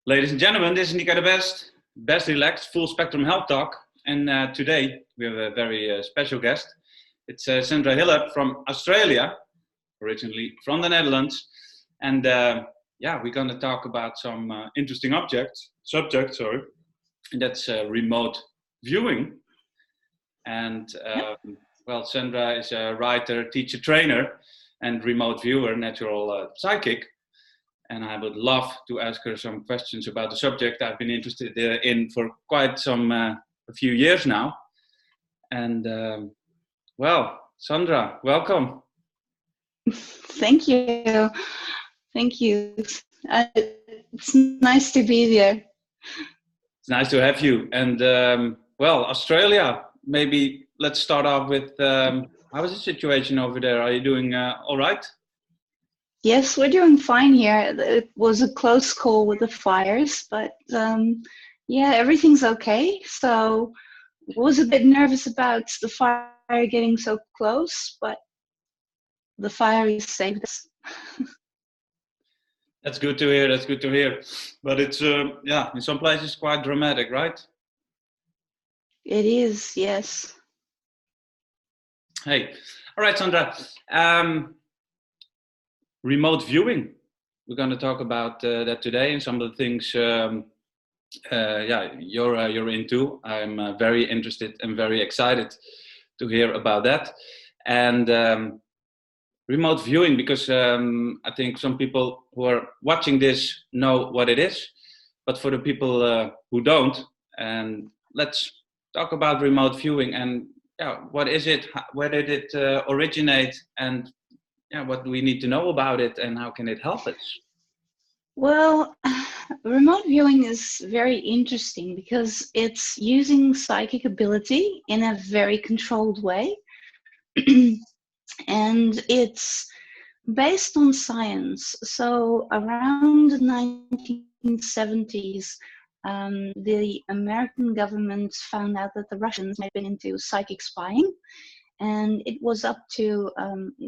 Ladies and gentlemen, this is Nico the best relaxed, full spectrum health talk. And today we have a very special guest. It's Sandra Hilleard from Australia, originally from the Netherlands. And we're going to talk about some interesting subject, and that's remote viewing. And Sandra is a writer, teacher, trainer, and remote viewer, natural psychic. And I would love to ask her some questions about the subject I've been interested in for quite a few years now. And Sandra, welcome. Thank you. Thank you. It's nice to be there. It's nice to have you. And Australia, maybe let's start off with how is the situation over there? Are you doing all right? Yes, we're doing fine here. It was a close call with the fires, but everything's okay. So I was a bit nervous about the fire getting so close, but the fire saved us. That's good to hear. But it's in some places quite dramatic, right? It is, yes. Hey, all right, Sandra. Remote viewing. We're going to talk about that today and some of the things you're into. I'm very interested and very excited to hear about that. And remote viewing, because I think some people who are watching this know what it is, but for the people who don't, and let's talk about remote viewing and what is it, where did it originate, and what do we need to know about it, and how can it help us? Well, remote viewing is very interesting because it's using psychic ability in a very controlled way. And it's based on science. So around the 1970s, the American government found out that the Russians had been into psychic spying. And it was up to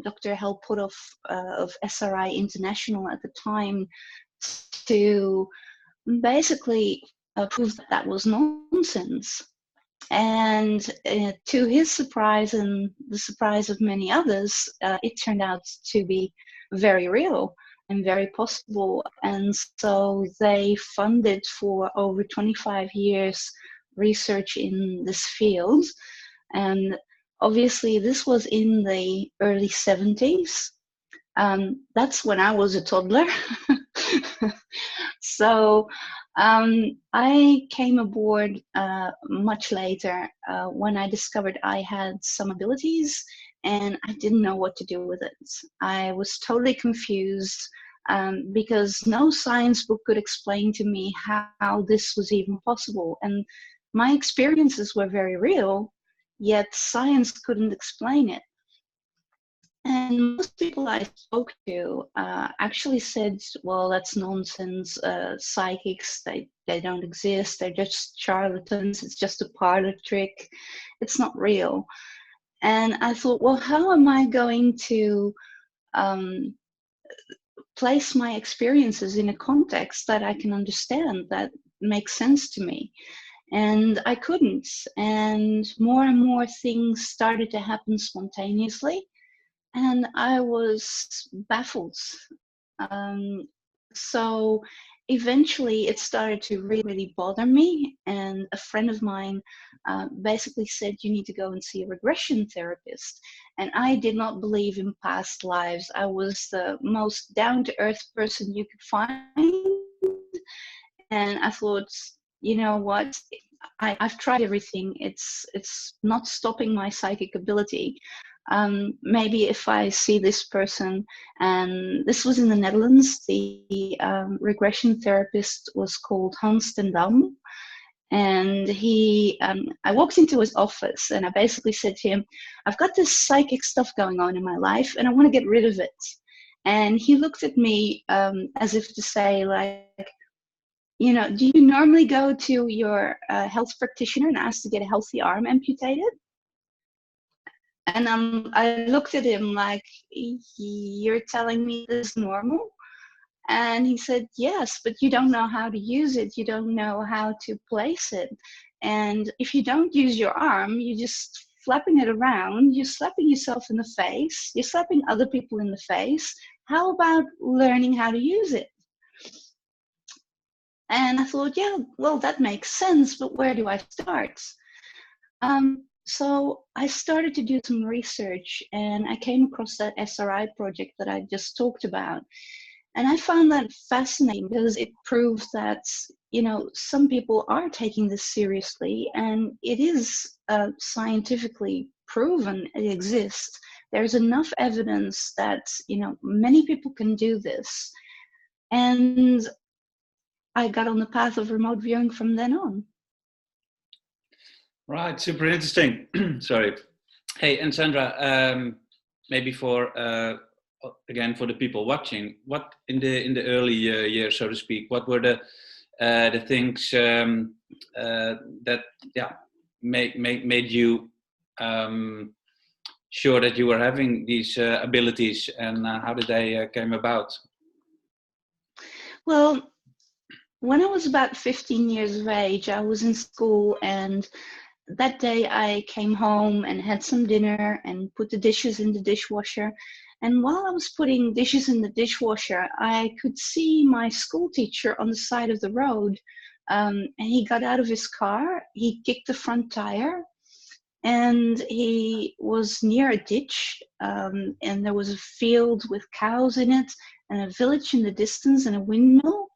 Dr. Hal Puthoff of SRI International at the time to basically prove that that was nonsense. And to his surprise and the surprise of many others, it turned out to be very real and very possible. And so they funded for over 25 years research in this field. And obviously, this was in the early 70s. That's when I was a toddler. So I came aboard much later when I discovered I had some abilities and I didn't know what to do with it. I was totally confused because no science book could explain to me how this was even possible. And my experiences were very real, yet science couldn't explain it. And most people I spoke to actually said, well, that's nonsense. Psychics, they don't exist. They're just charlatans. It's just a parlor trick. It's not real. And I thought, well, how am I going to place my experiences in a context that I can understand, that makes sense to me? And I couldn't. And more things started to happen spontaneously. And I was baffled. So eventually it started to really bother me. And a friend of mine basically said, you need to go and see a regression therapist. And I did not believe in past lives. I was the most down-to-earth person you could find. And I thought, you know what? I've tried everything. It's not stopping my psychic ability. Maybe if I see this person, and this was in the Netherlands, the regression therapist was called Hans ten Dam, and I walked into his office and I basically said to him, I've got this psychic stuff going on in my life and I want to get rid of it. And he looked at me as if to say, like, you know, do you normally go to your health practitioner and ask to get a healthy arm amputated? And I looked at him like, you're telling me this is normal? And he said, yes, but you don't know how to use it. You don't know how to place it. And if you don't use your arm, you're just flapping it around. You're slapping yourself in the face. You're slapping other people in the face. How about learning how to use it? And I thought, yeah, well, that makes sense, but where do I start? So I started to do some research, and I came across that SRI project that I just talked about. And I found that fascinating because it proves that, you know, some people are taking this seriously, and it is scientifically proven it exists. There's enough evidence that, you know, many people can do this. And I got on the path of remote viewing from then on. Right, super interesting. Sorry. Hey, and Sandra, maybe for again for the people watching, what in the early years, so to speak, what were the things that made you sure that you were having these abilities, and how did they came about? Well, when I was about 15 years of age, I was in school, and that day I came home and had some dinner and put the dishes in the dishwasher. And while I was putting dishes in the dishwasher, I could see my school teacher on the side of the road. And he got out of his car, he kicked the front tire, and he was near a ditch. And there was a field with cows in it, and a village in the distance, and a windmill.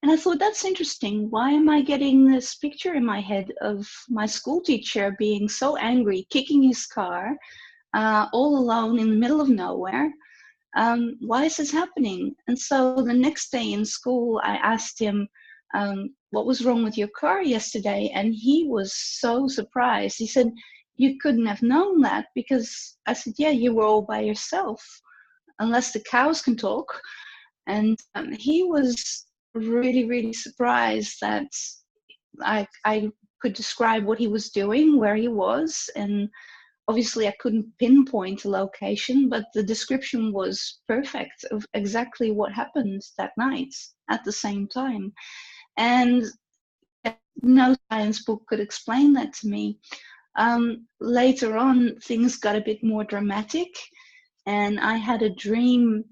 And I thought, that's interesting. Why am I getting this picture in my head of my school teacher being so angry, kicking his car all alone in the middle of nowhere? Why is this happening? And so the next day in school, I asked him, what was wrong with your car yesterday? And he was so surprised. He said, you couldn't have known that, because I said, yeah, you were all by yourself, unless the cows can talk. And he was really, really surprised that I could describe what he was doing, where he was, and obviously I couldn't pinpoint a location, but the description was perfect of exactly what happened that night at the same time. And no science book could explain that to me. Later on, things got a bit more dramatic, and I had a dream.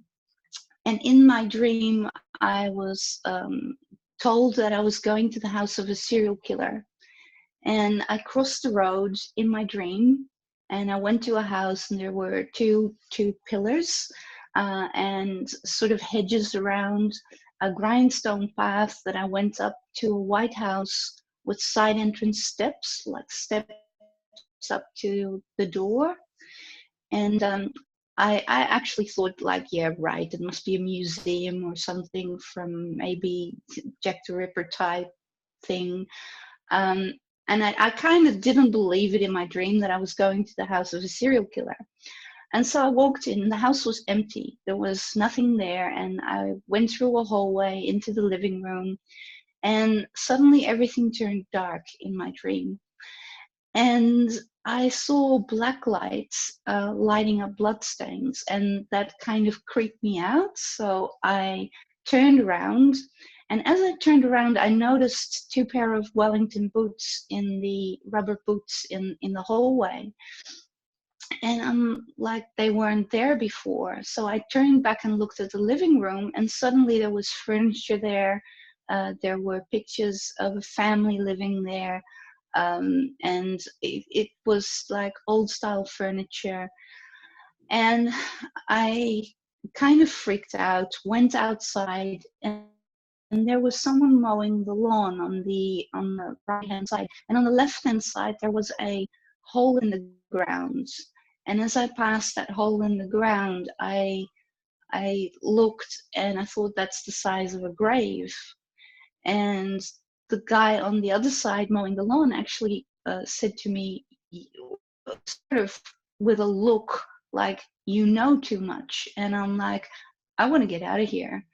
And in my dream, I was told that I was going to the house of a serial killer. And I crossed the road in my dream, and I went to a house, and there were two pillars and sort of hedges around, a grindstone path that I went up to a white house with side entrance steps, like steps up to the door. And I actually thought, like, yeah, right, it must be a museum or something from maybe Jack the Ripper type thing. And I kind of didn't believe it in my dream that I was going to the house of a serial killer. And so I walked in, the house was empty. There was nothing there. And I went through a hallway into the living room, and suddenly everything turned dark in my dream. And I saw black lights lighting up bloodstains, and that kind of creeped me out. So I turned around, and as I turned around, I noticed two pair of Wellington boots, in the rubber boots in the hallway. And I'm like, they weren't there before. So I turned back and looked at the living room, and suddenly there was furniture there. There were pictures of a family living there. And it was like old style furniture. And I kind of freaked out, went outside, and there was someone mowing the lawn on the right hand side. And on the left hand side, there was a hole in the ground. And as I passed that hole in the ground, I looked, and I thought, that's the size of a grave. And the guy on the other side mowing the lawn actually said to me, sort of with a look like, you know too much. And I'm like, I want to get out of here.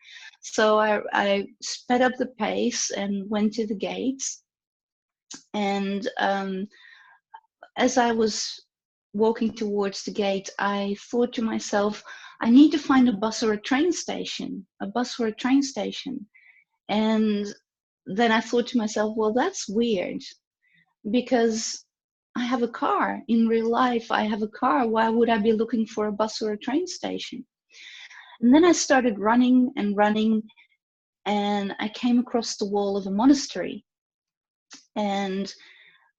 So I sped up the pace and went to the gates. And as I was walking towards the gate, I thought to myself, I need to find a bus or a train station, And then I thought to myself, well, that's weird because I have a car. In real life, I have a car. Why would I be looking for a bus or a train station? And then I started running and running, and I came across the wall of a monastery. And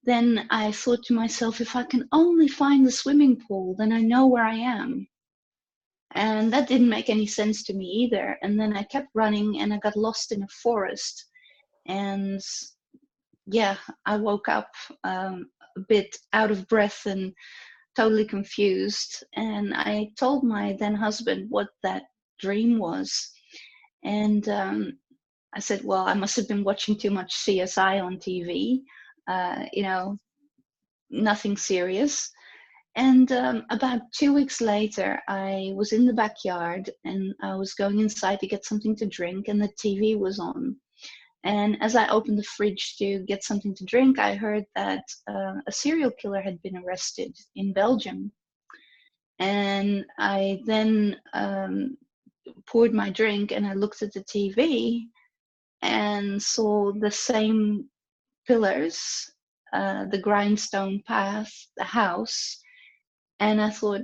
then I thought to myself, if I can only find the swimming pool, then I know where I am. And that didn't make any sense to me either. And then I kept running and I got lost in a forest. And yeah, I woke up a bit out of breath and totally confused. And I told my then husband what that dream was. And I said, well, I must have been watching too much CSI on TV, nothing serious. And about 2 weeks later, I was in the backyard and I was going inside to get something to drink, and the TV was on. And as I opened the fridge to get something to drink, I heard that a serial killer had been arrested in Belgium. And I then poured my drink and I looked at the TV and saw the same pillars, the grindstone path, the house. And I thought,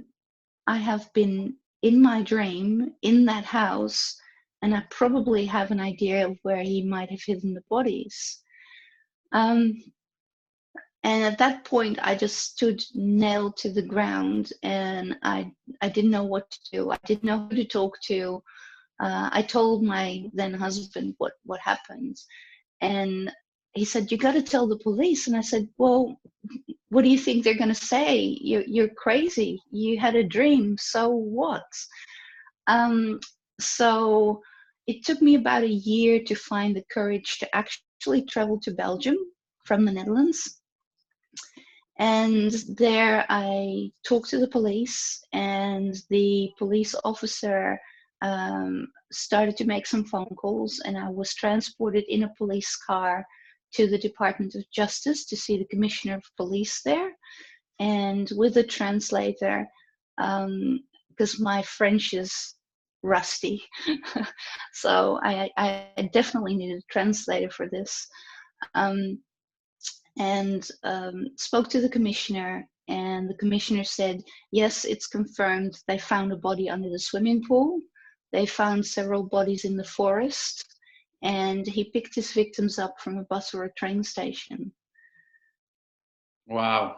I have been in my dream in that house, and I probably have an idea of where he might have hidden the bodies. And at that point, I just stood nailed to the ground, and I didn't know what to do. I didn't know who to talk to. I told my then husband what happened, and he said, "You got to tell the police." And I said, "Well, what do you think they're going to say? You're crazy. You had a dream. So what?" So it took me about a year to find the courage to actually travel to Belgium from the Netherlands. And there I talked to the police, and the police officer started to make some phone calls, and I was transported in a police car to the Department of Justice to see the Commissioner of Police there, and with a translator, because my French is rusty. So I definitely needed a translator for this. And spoke to the commissioner, and the commissioner said, yes, it's confirmed. They found a body under the swimming pool. They found several bodies in the forest, and he picked his victims up from a bus or a train station. Wow,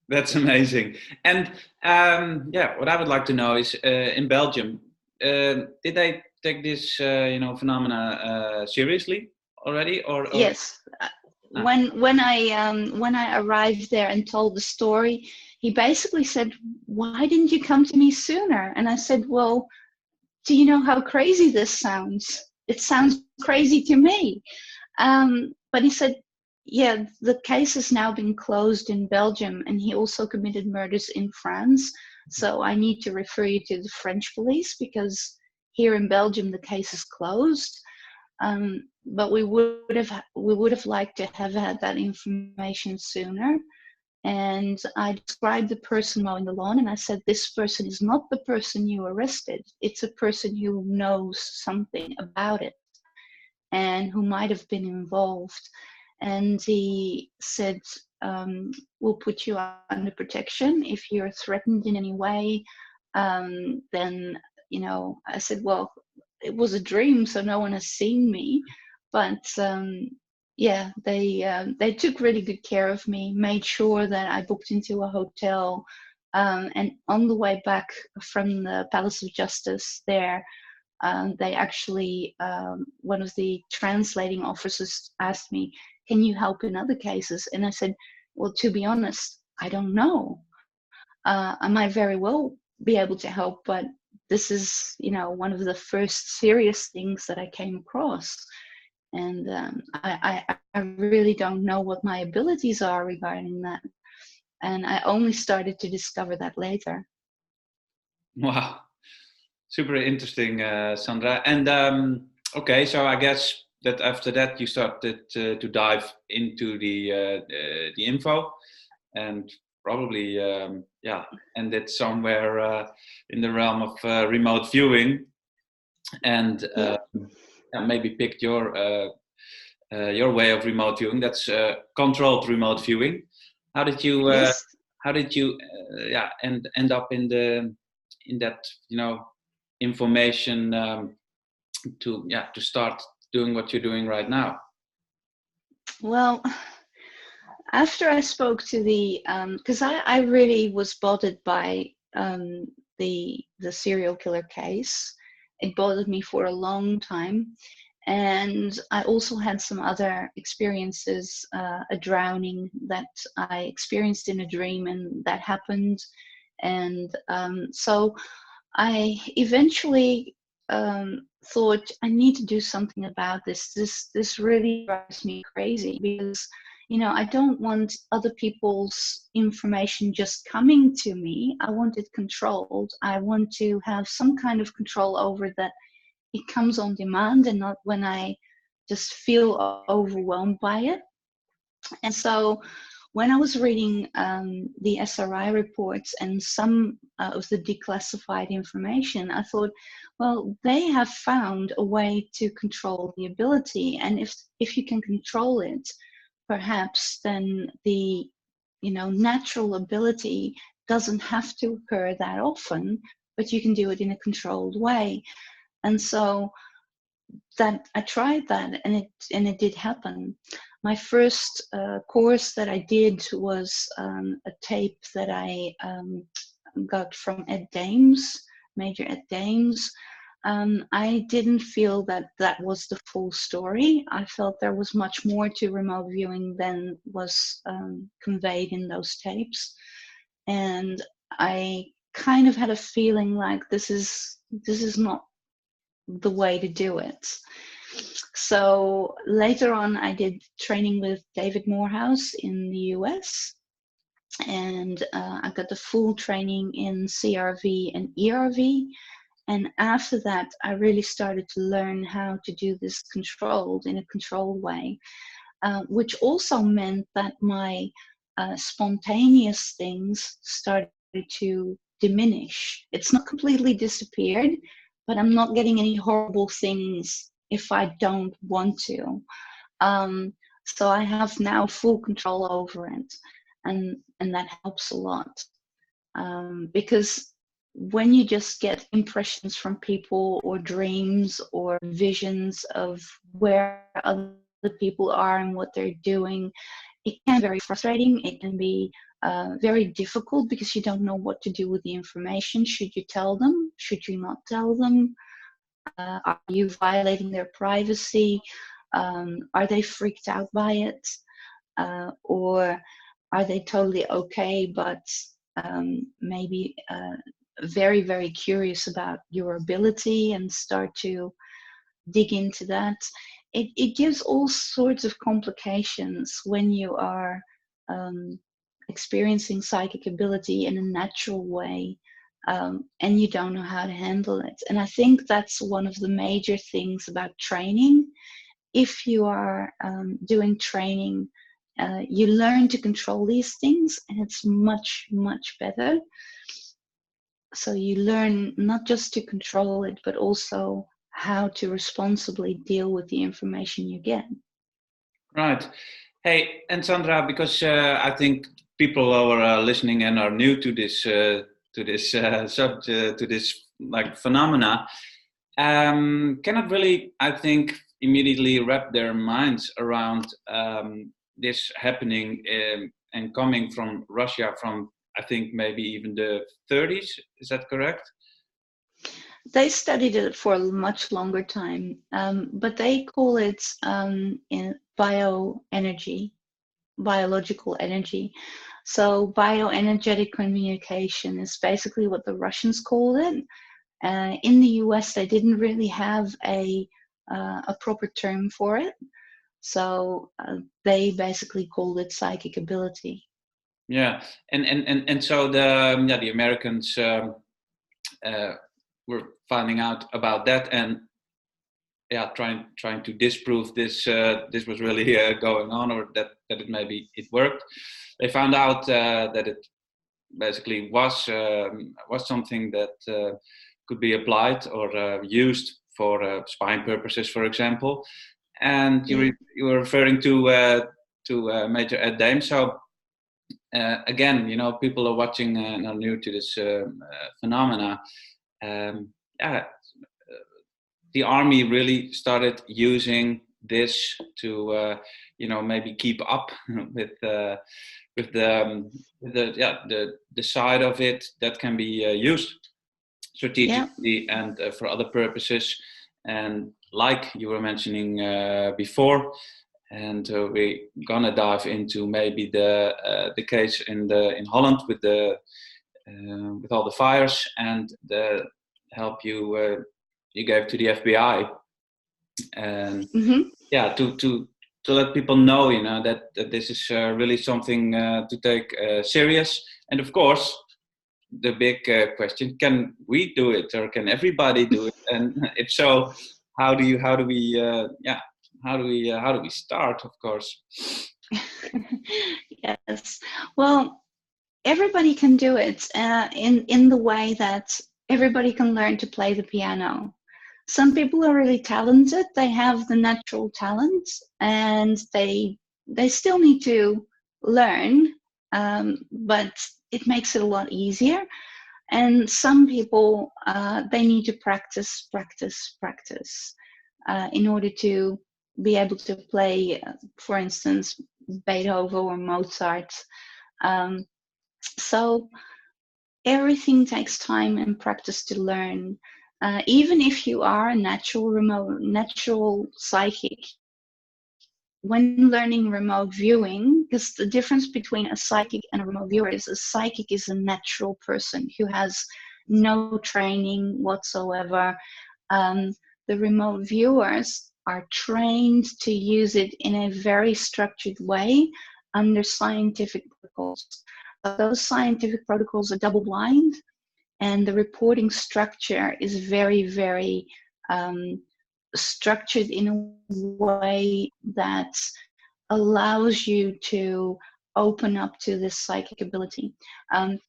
that's amazing. And what I would like to know is, in Belgium, did they take this, phenomena seriously already, or? Yes. When I arrived there and told the story, he basically said, "Why didn't you come to me sooner?" And I said, "Well, do you know how crazy this sounds? It sounds crazy to me." But he said, "Yeah, the case has now been closed in Belgium, and he also committed murders in France. So I need to refer you to the French police because here in Belgium the case is closed." But we would have liked to have had that information sooner. And I described the person mowing the lawn, and I said, "This person is not the person you arrested. It's a person who knows something about it and who might have been involved." And he said, "We'll put you under protection. If you're threatened in any way, then," I said, "Well, it was a dream, so no one has seen me." But they took really good care of me, made sure that I booked into a hotel. And on the way back from the Palace of Justice there, they actually, one of the translating officers asked me, "Can you help in other cases?" And I said, "Well, to be honest, I don't know. I might very well be able to help, but this is, one of the first serious things that I came across. And I really don't know what my abilities are regarding that." And I only started to discover that later. Wow, super interesting, Sandra. And okay, so I guess that after that you started to dive into the info, and probably ended somewhere in the realm of remote viewing, and maybe picked your way of remote viewing. That's controlled remote viewing. How did you Yes. end up in that information to start doing what you're doing right now? Well, after I spoke to the, because I really was bothered by the serial killer case. It bothered me for a long time. And I also had some other experiences, a drowning that I experienced in a dream, and that happened. And so I eventually thought, I need to do something about this. This really drives me crazy, because I don't want other people's information just coming to me. I want it controlled. I want to have some kind of control over that. It comes on demand and not when I just feel overwhelmed by it. And so when I was reading the SRI reports and some of the declassified information, I thought, well, they have found a way to control the ability. And if you can control it, perhaps then the natural ability doesn't have to occur that often, but you can do it in a controlled way. And so that I tried that, and it did happen. My first course that I did was a tape that I got from Ed Dames, Major Ed Dames. I didn't feel that was the full story. I felt there was much more to remote viewing than was conveyed in those tapes, and I kind of had a feeling like this is not the way to do it. So later on, I did training with David Morehouse in the US, and I got the full training in CRV and ERV. And after that, I really started to learn how to do this controlled, in a controlled way, which also meant that my spontaneous things started to diminish. It's not completely disappeared, but I'm not getting any horrible things if I don't want to. So I have now full control over it, and that helps a lot, because when you just get impressions from people or dreams or visions of where other people are and what they're doing, it can be very frustrating. It can be very difficult, because you don't know what to do with the information. Should you tell them? Should you not tell them? Are you violating their privacy? Are they freaked out by it? Or are they totally okay, but maybe very, very curious about your ability and start to dig into that? It gives all sorts of complications when you are experiencing psychic ability in a natural way, and you don't know how to handle it. And I think that's one of the major things about training. If you are doing training, you learn to control these things, and it's much, much better. So you learn not just to control it, but also how to responsibly deal with the information you get. Right. Hey, and Sandra, because I think people who are listening and are new to this subject, to this like phenomena, cannot really, I think, immediately wrap their minds around this happening and coming from Russia from, I think, maybe even the 30s. Is that correct? They studied it for a much longer time, but they call it in bioenergy, biological energy. So bioenergetic communication is basically what the Russians called it. In the US, they didn't really have a proper term for it. So they basically called it psychic ability. Yeah, and so the Americans were finding out about that, and trying to disprove this was really going on, or that it maybe it worked. They found out that it basically was something that could be applied or used for spying purposes, for example. And you were referring to Major Ed Dame. So again, people are watching and are new to this phenomena. Yeah, the army really started using this to, maybe keep up with the side of it that can be used strategically and for other purposes. And like you were mentioning before, and we're gonna dive into maybe the case in Holland with all the fires and the help you gave to the FBI, and to let people know, that this is really something to take serious. And of course, the big question: can we do it, or can everybody do it? And if so, how do we start? Of course. Yes. Well, everybody can do it in the way that everybody can learn to play the piano. Some people are really talented. They have the natural talent, and they still need to learn, but it makes it a lot easier. And some people, they need to practice in order to be able to play, for instance, Beethoven or Mozart. So everything takes time and practice to learn. Even if you are a natural psychic, when learning remote viewing, because the difference between a psychic and a remote viewer is a psychic is a natural person who has no training whatsoever. The remote viewers are trained to use it in a very structured way under scientific protocols. Those scientific protocols are double blind, and the reporting structure is very, very structured in a way that allows you to open up to this psychic ability and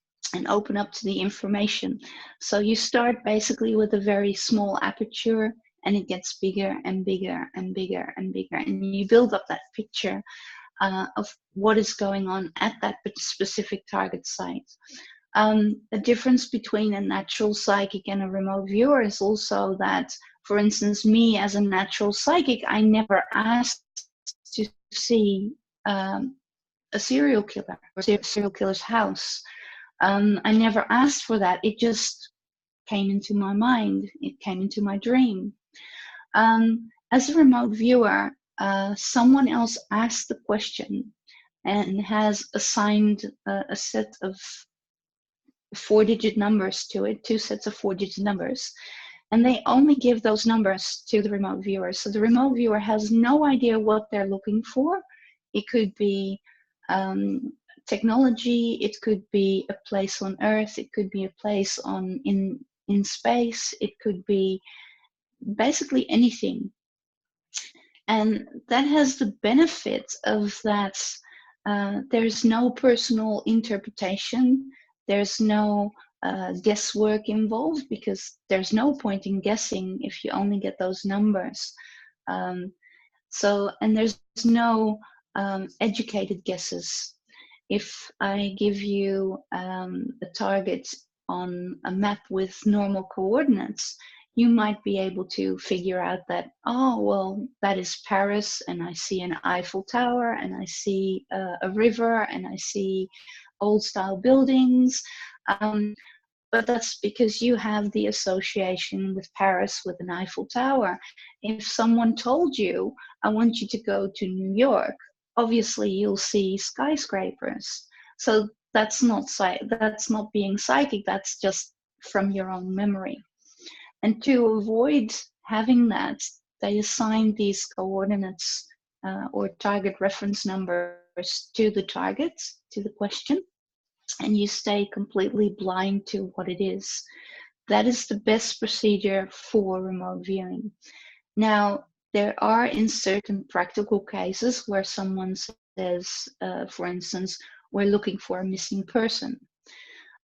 open up to the information. So you start basically with a very small aperture, and it gets bigger and bigger and bigger and bigger, and you build up that picture of what is going on at that specific target site. The difference between a natural psychic and a remote viewer is also that, for instance, me as a natural psychic, I never asked to see a serial killer or a serial killer's house. I never asked for that. It just came into my mind. It came into my dream. As a remote viewer, someone else asked the question and has assigned a set of 4-digit numbers to it, 2 sets of 4-digit numbers, and they only give those numbers to the remote viewer. So the remote viewer has no idea what they're looking for. It could be technology, it could be a place on Earth, it could be a place in space, it could be basically anything. And that has the benefit of that there's no personal interpretation, there's no guesswork involved, because there's no point in guessing if you only get those numbers. And there's no educated guesses. If I give you a target on a map with normal coordinates, you might be able to figure out that, oh, well, that is Paris, and I see an Eiffel Tower, and I see a river, and I see old style buildings. But that's because you have the association with Paris with an Eiffel Tower. If someone told you, I want you to go to New York, obviously you'll see skyscrapers. So that's not being psychic, that's just from your own memory. And to avoid having that, they assign these coordinates or target reference numbers to the target, to the question, and you stay completely blind to what it is. That is the best procedure for remote viewing. Now, there are in certain practical cases where someone says, for instance, we're looking for a missing person.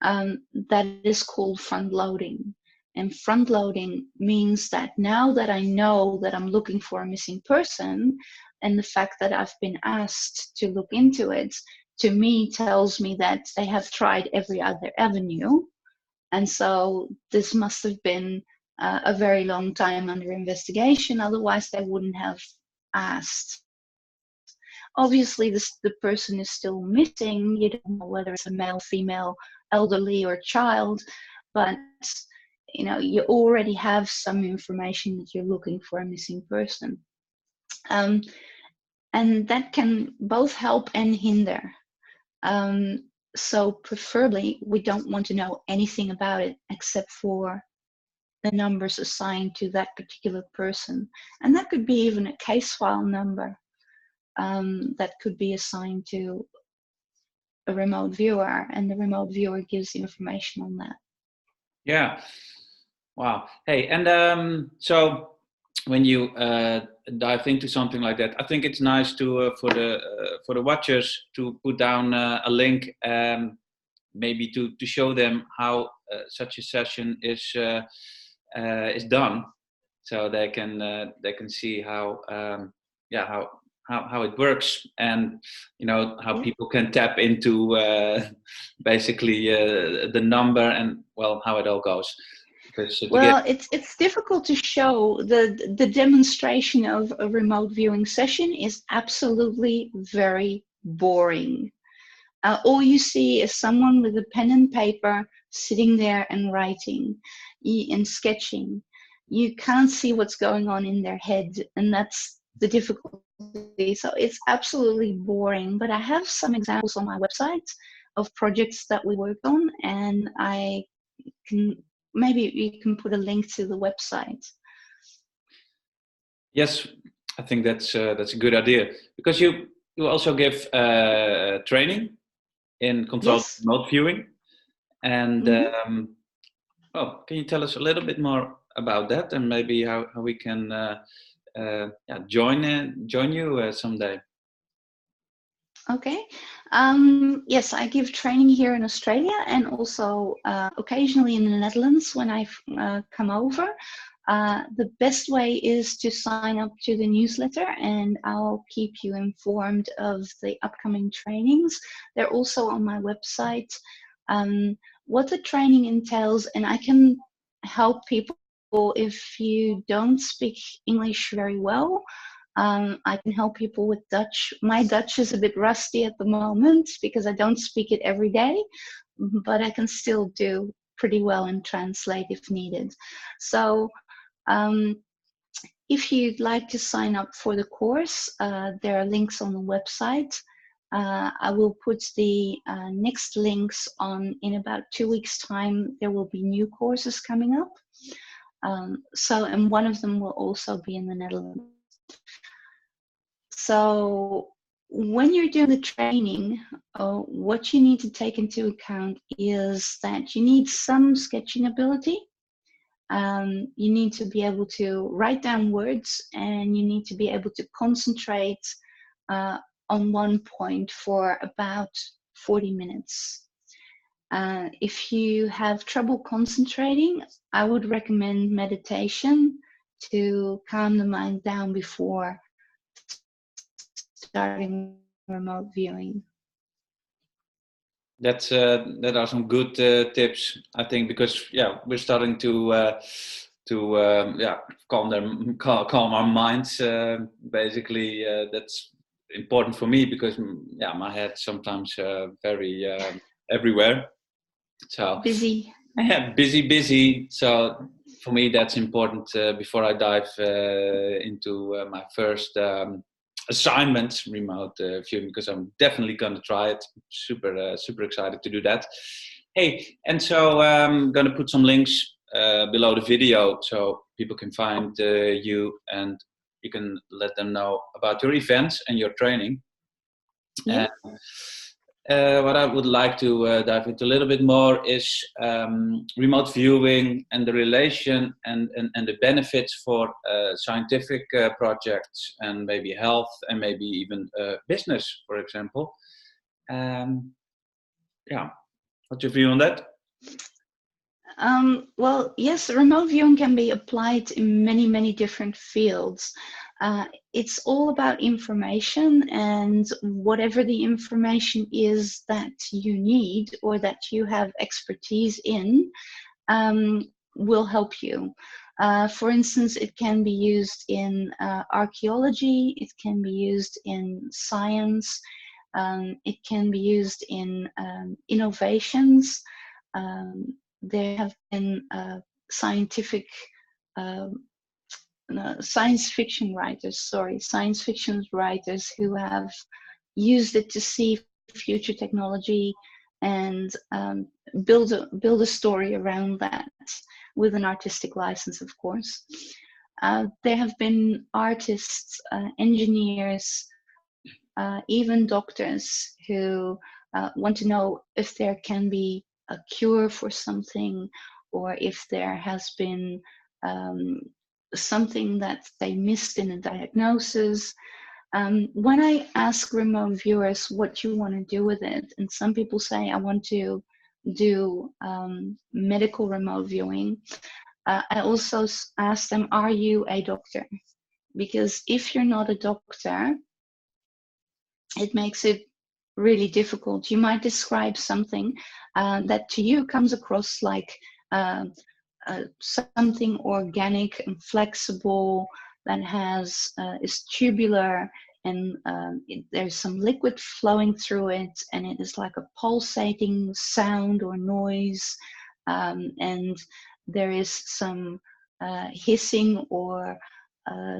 that is called front loading. And front loading means that now that I know that I'm looking for a missing person, and the fact that I've been asked to look into it, to me tells me that they have tried every other avenue. And so this must have been a very long time under investigation, otherwise they wouldn't have asked. Obviously, the person is still missing. You don't know whether it's a male, female, elderly, or child, but you already have some information that you're looking for a missing person. And that can both help and hinder. So preferably, we don't want to know anything about it except for the numbers assigned to that particular person. And that could be even a case file number that could be assigned to a remote viewer, and the remote viewer gives you information on that. Yeah. Wow. Hey, and so when you dive into something like that, I think it's nice to for the watchers to put down a link, maybe to show them how such a session is done, so they can see how how it works, and how people can tap into basically the number, and well, how it all goes. Well, it's difficult to show. The demonstration of a remote viewing session is absolutely very boring. All you see is someone with a pen and paper sitting there and writing and sketching. You can't see what's going on in their head, and that's the difficulty. So it's absolutely boring. But I have some examples on my website of projects that we worked on, and I can maybe you can put a link to the website. Yes, I think that's a good idea, because you also give training in controlled remote viewing, and well, can you tell us a little bit more about that, and maybe how we can join you someday? Okay. Yes, I give training here in Australia, and also occasionally in the Netherlands when I come over. The best way is to sign up to the newsletter, and I'll keep you informed of the upcoming trainings. They're also on my website. What the training entails, and I can help people if you don't speak English very well. I can help people with Dutch. My Dutch is a bit rusty at the moment because I don't speak it every day, but I can still do pretty well and translate if needed. So if you'd like to sign up for the course, there are links on the website. I will put the next links on in about 2 weeks' time. There will be new courses coming up. And one of them will also be in the Netherlands. So when you're doing the training, what you need to take into account is that you need some sketching ability. You need to be able to write down words, and you need to be able to concentrate on one point for about 40 minutes. If you have trouble concentrating, I would recommend meditation to calm the mind down before starting remote viewing. That are some good tips, I think, because we're starting to calm our minds. Basically, that's important for me, because my head sometimes very everywhere. So busy. Busy. So for me, that's important before I dive into my first assignments, remote viewing, because I'm definitely going to try it. Super excited to do that. Hey, and so I'm going to put some links below the video so people can find you, and you can let them know about your events and your training. Yeah. What I would like to dive into a little bit more is remote viewing and the relation and the benefits for scientific projects, and maybe health, and maybe even business, for example. What's your view on that? Well, yes, remote viewing can be applied in many, many different fields. It's all about information, and whatever the information is that you need or that you have expertise in will help you. For instance, it can be used in archaeology, it can be used in science, it can be used in innovations. There have been scientific um, no, science fiction writers who have used it to see future technology and build a story around that with an artistic license, of course. There have been artists, engineers, even doctors who want to know if there can be a cure for something, or if there has been um, something that they missed in a diagnosis. When I ask remote viewers what you want to do with it, and some people say, I want to do medical remote viewing, I also ask them, are you a doctor? Because if you're not a doctor, it makes it really difficult. You might describe something that to you comes across like uh, something organic and flexible that has is tubular, and there's some liquid flowing through it, and it is like a pulsating sound or noise, and there is some hissing, or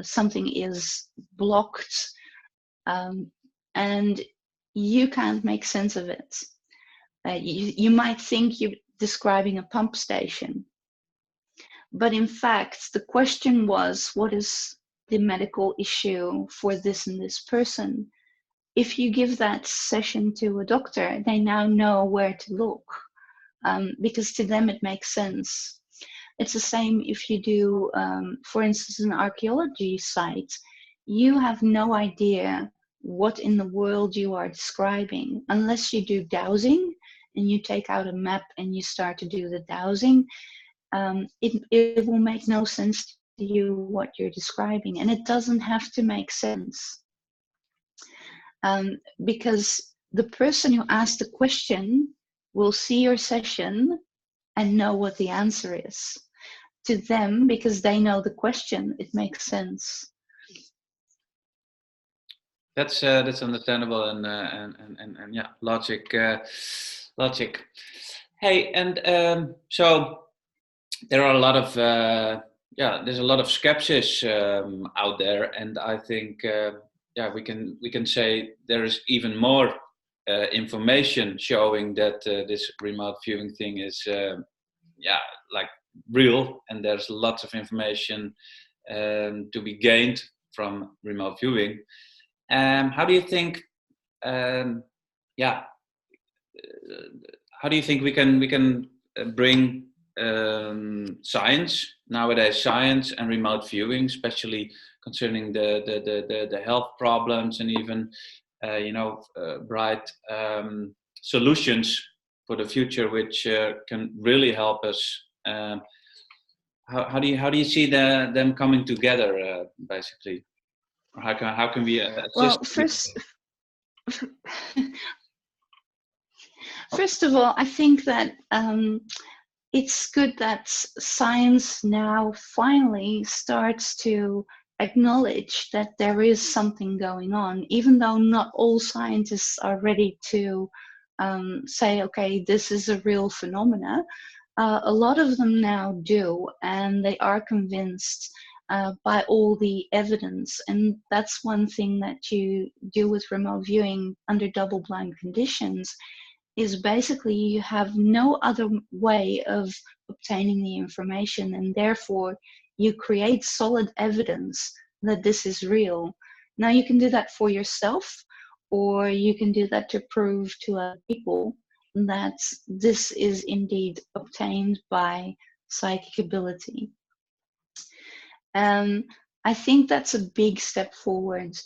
something is blocked, um, and you can't make sense of it. You might think you're describing a pump station, but in fact, the question was, what is the medical issue for this and this person? If you give that session to a doctor, they now know where to look, because to them it makes sense. It's the same if you do, for instance, an archaeology site. You have no idea what in the world you are describing unless you do dowsing and you take out a map and you start to do the dowsing. It will make no sense to you what you're describing, and it doesn't have to make sense, because the person who asked the question will see your session and know what the answer is. To them, because they know the question, it makes sense. That's understandable, and yeah, logic. Hey, and so there are a lot of there's a lot of skepsis out there, and I think we can say there is even more information showing that this remote viewing thing is like real, and there's lots of information to be gained from remote viewing. How do you think? How do you think we can bring science nowadays, science and remote viewing, especially concerning the health problems, and even bright solutions for the future, which can really help us. How do you see them coming together, basically? Or how can we assist? Well, first of all, I think that it's good that science now finally starts to acknowledge that there is something going on, even though not all scientists are ready to say, okay, this is a real phenomena. A lot of them now do, and they are convinced by all the evidence. And that's one thing that you do with remote viewing under double-blind conditions, is basically you have no other way of obtaining the information, and therefore you create solid evidence that this is real. Now you can do that for yourself, or you can do that to prove to other people that this is indeed obtained by psychic ability. I think that's a big step forward.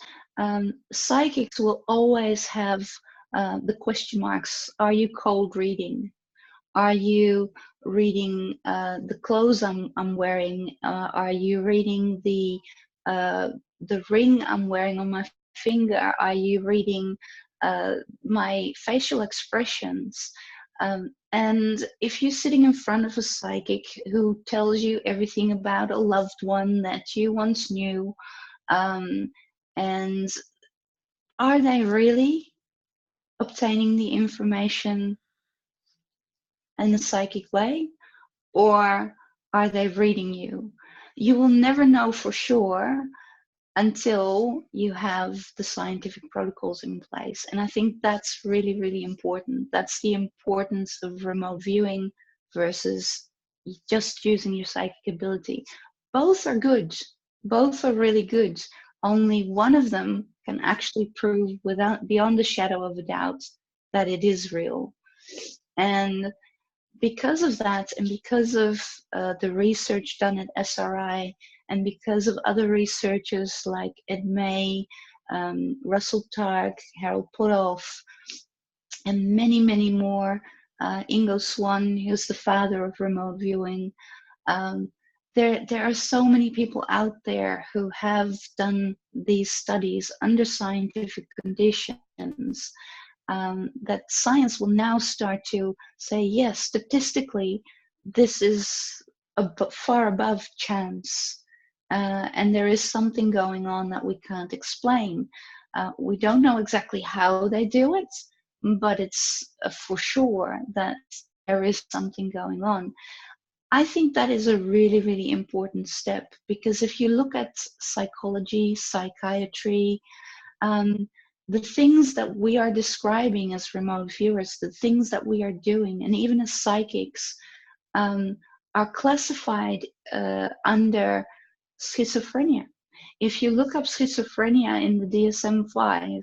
Psychics will always have the question marks. Are you cold reading? Are you reading the clothes I'm wearing? Are you reading the ring I'm wearing on my finger? Are you reading my facial expressions? And if you're sitting in front of a psychic who tells you everything about a loved one that you once knew, and are they really obtaining the information in a psychic way, or are they reading you? You will never know for sure until you have the scientific protocols in place. And I think that's really, really important. That's the importance of remote viewing versus just using your psychic ability. Both are good. Both are really good. Only one of them can actually prove without beyond the shadow of a doubt that it is real. And because of that, and because of the research done at SRI, and because of other researchers like Ed May, Russell Targ, Harold Puthoff, and many, many more, Ingo Swann, who's the father of remote viewing, there are so many people out there who have done these studies under scientific conditions, that science will now start to say, yes, statistically, this is far above chance. And there is something going on that we can't explain. We don't know exactly how they do it, but it's for sure that there is something going on. I think that is a really, really important step, because if you look at psychology, psychiatry, the things that we are describing as remote viewers, the things that we are doing, and even as psychics, are classified under schizophrenia. If you look up schizophrenia in the DSM-5,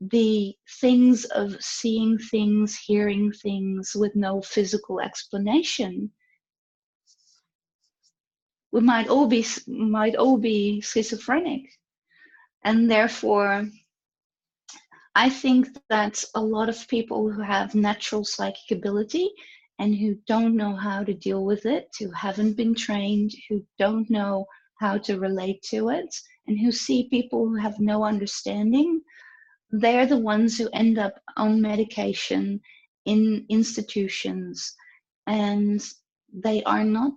the things of seeing things, hearing things with no physical explanation, we might all be schizophrenic. And therefore, I think that a lot of people who have natural psychic ability and who don't know how to deal with it, who haven't been trained, who don't know how to relate to it, and who see people who have no understanding, they're the ones who end up on medication in institutions, and they are not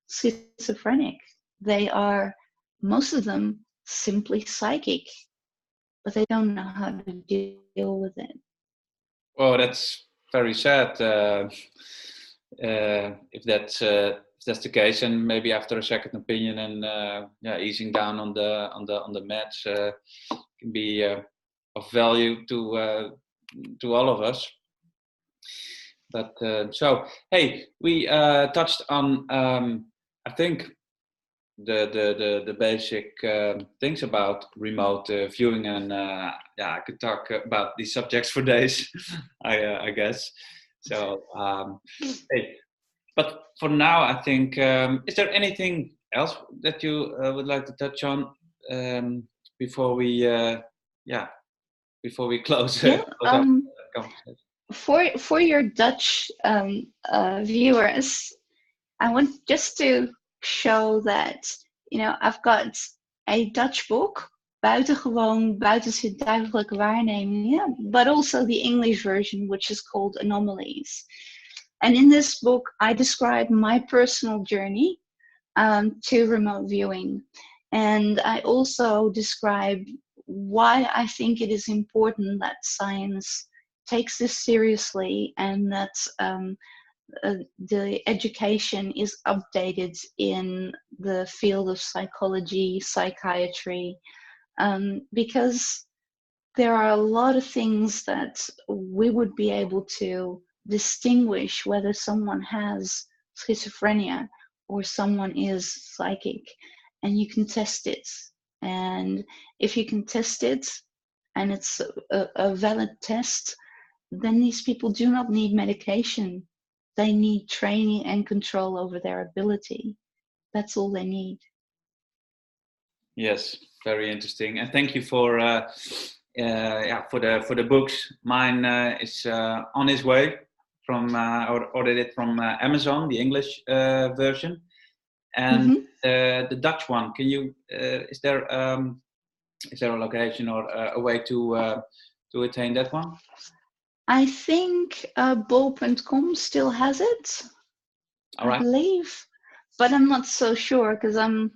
schizophrenic. They are, most of them, simply psychic, but they don't know how to deal with it. Oh, that's very sad. If that's the case, and maybe after a second opinion and easing down on the meds can be of value to all of us. But so hey, we touched on I think the basic things about remote viewing, and I could talk about these subjects for days. I guess so. Hey, but for now, I think is there anything else that you would like to touch on before we close? Yeah. Close up the conversation? For your Dutch viewers, I want just to show that, I've got a Dutch book, Buitengewoon buitenzintuigelijke waarnemingen, but also the English version, which is called Anomalies. And in this book, I describe my personal journey to remote viewing. And I also describe why I think it is important that science takes this seriously, and that the education is updated in the field of psychology, psychiatry, because there are a lot of things that we would be able to distinguish whether someone has schizophrenia or someone is psychic, and you can test it. And if you can test it and it's a valid test, then these people do not need medication. They need training and control over their ability. That's all they need. Yes, very interesting, and thank you for the books. Mine is on his way from ordered it from Amazon, the English version, and the Dutch one. Can you? Is there a location or a way to attain that one? I think bol.com still has it. All right. I believe, but I'm not so sure because I'm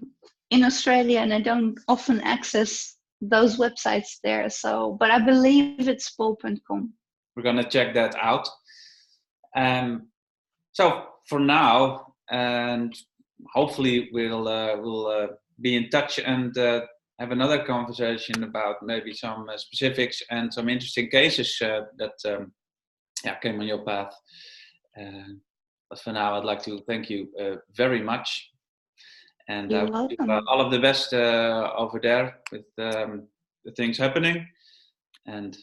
in Australia and I don't often access those websites there. So, but I believe it's bol.com. We're gonna check that out. So for now, and hopefully we'll be in touch and have another conversation about maybe some specifics and some interesting cases that came on your path. But for now, I'd like to thank you very much, and You're I wish you welcome. all of the best over there with the things happening, and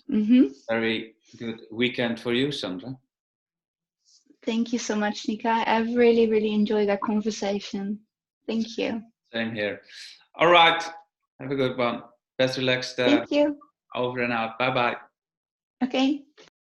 very good weekend for you, Sandra. Thank you so much, Nika. I've really, really enjoyed our conversation. Thank you. Same here. All right. Have a good one. Best relaxed. Thank you. Over and out. Bye bye. Okay.